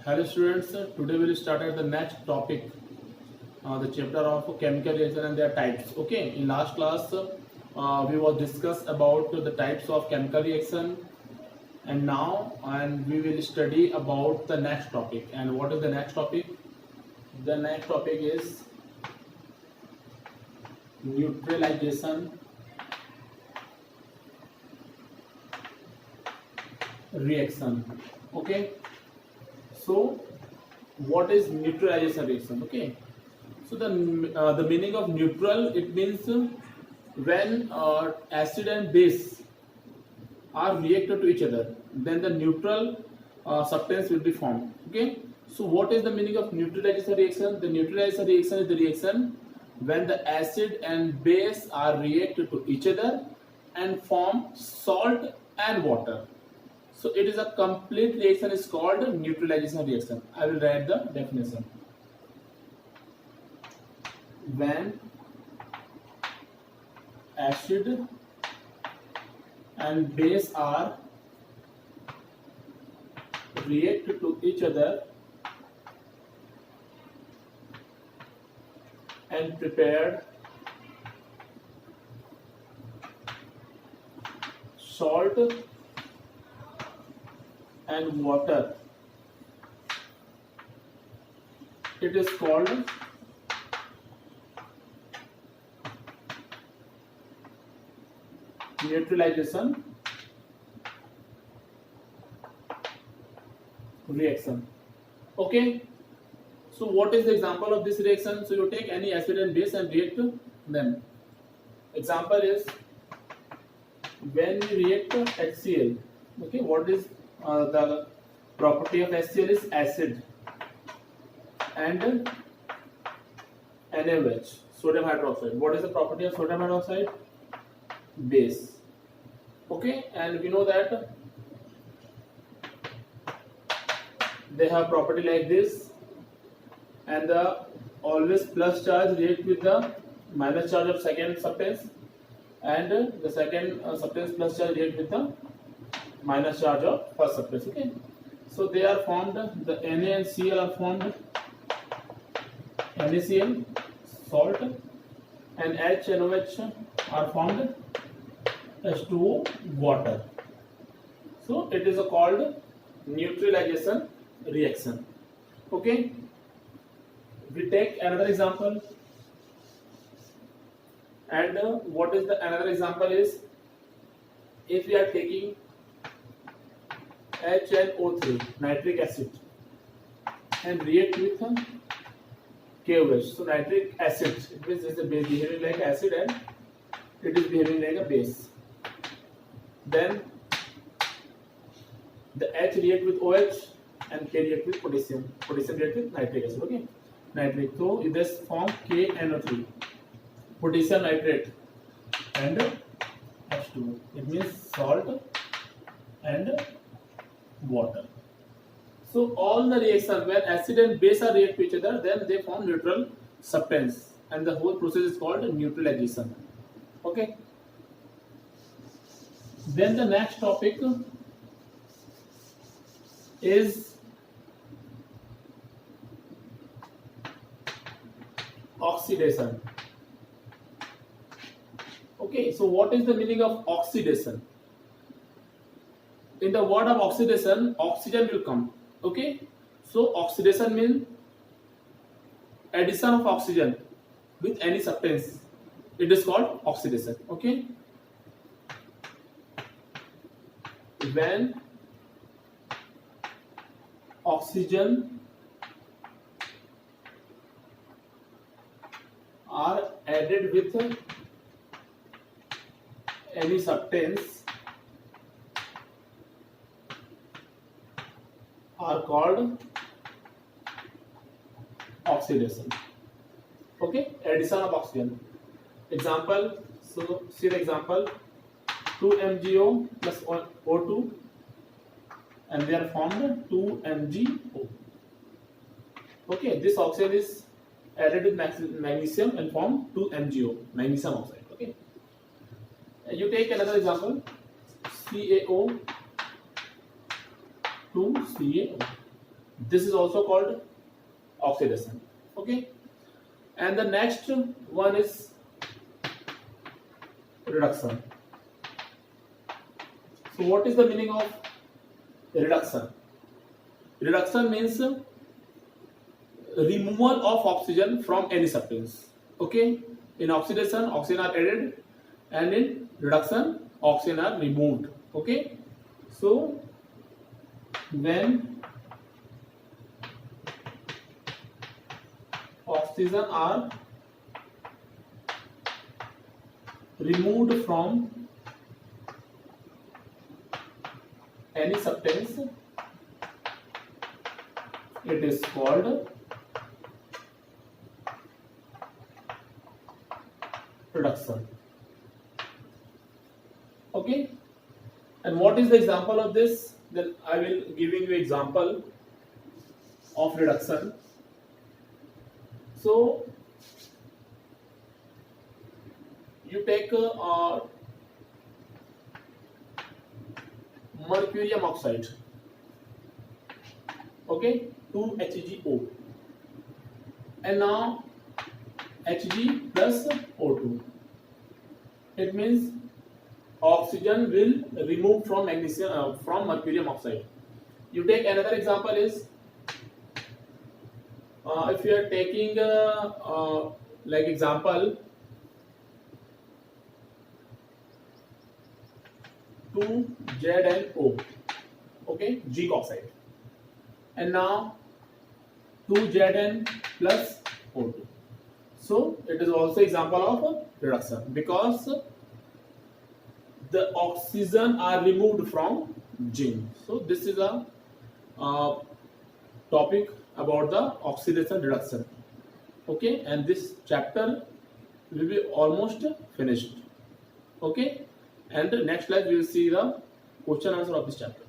Hello students, today we will start at the next topic, the chapter of chemical reaction and their types. Okay, in last class we will discuss about the types of chemical reaction, and we will study about the next topic. And what is the next topic? The next topic is neutralization reaction. Okay, so what is neutralization reaction? Okay, so the meaning of neutral, it means when acid and base are reacted to each other, then the neutral substance will be formed. Okay, so what is the meaning of neutralization reaction? The neutralization reaction is the reaction when the acid and base are reacted to each other and form salt and water. So it is a complete reaction is called neutralization reaction. I will write the definition. When acid and base are react to each other and prepared salt and water, it is called neutralization reaction. Okay, so what is the example of this reaction? So you take any acid and base and react them. Example is when you react HCl. Okay, what is the property of HCl is acid and NaOH, sodium hydroxide. What is the property of sodium hydroxide? Base. Okay, and we know that they have property like this, and the always plus charge react with the minus charge of second substance, and the second substance plus charge react with the minus charge of first substance. Okay, so they are formed, the Na and Cl are formed, NaCl salt, and H and OH are formed, H2O water. So it is called neutralization reaction. Okay, we take another example, and what is the another example is, if we are taking HNO3 nitric acid and react with KOH, so nitric acid, it means it is behaving like acid and it is behaving like a base. Then the H react with OH and K react with potassium. Potassium react with nitric acid. Okay, nitric. So it does form KNO3, potassium nitrate, and H2O. It means salt and water. So all the reaction when acid and base are react to each other, then they form neutral substance, and the whole process is called neutralization. Okay. Then the next topic is oxidation. Okay, so what is the meaning of oxidation? In the word of oxidation, oxygen will come. Okay, so oxidation means addition of oxygen with any substance. It is called oxidation. Okay, when oxygen are added with any substance are called oxidation. Okay, addition of oxygen. Example, so see the example, 2 MgO plus O2, and they are formed 2 MgO. Okay, this oxygen is added with magnesium and form 2 MgO, magnesium oxide. Okay, you take another example, CaO to CaO. This is also called oxidation. Okay, and the next one is reduction. So what is the meaning of reduction? Reduction means removal of oxygen from any substance. Okay, in oxidation oxygen are added, and in reduction oxygen are removed. Okay, so when oxygen are removed from any substance, it is called reduction. Okay, and what is the example of this? Then I will giving you example of reduction. So you take mercurium oxide, okay, 2HgO, and now Hg plus O2. It means oxygen will remove from magnesium from mercurium oxide. You take another example is if you are taking like example 2ZnO, okay, zinc oxide, and now 2Zn plus O2. So it is also example of reduction because the oxygen are removed from zinc. So this is a topic about the oxidation reduction. Okay, and this chapter will be almost finished. Okay, and next class we will see the question answer of this chapter.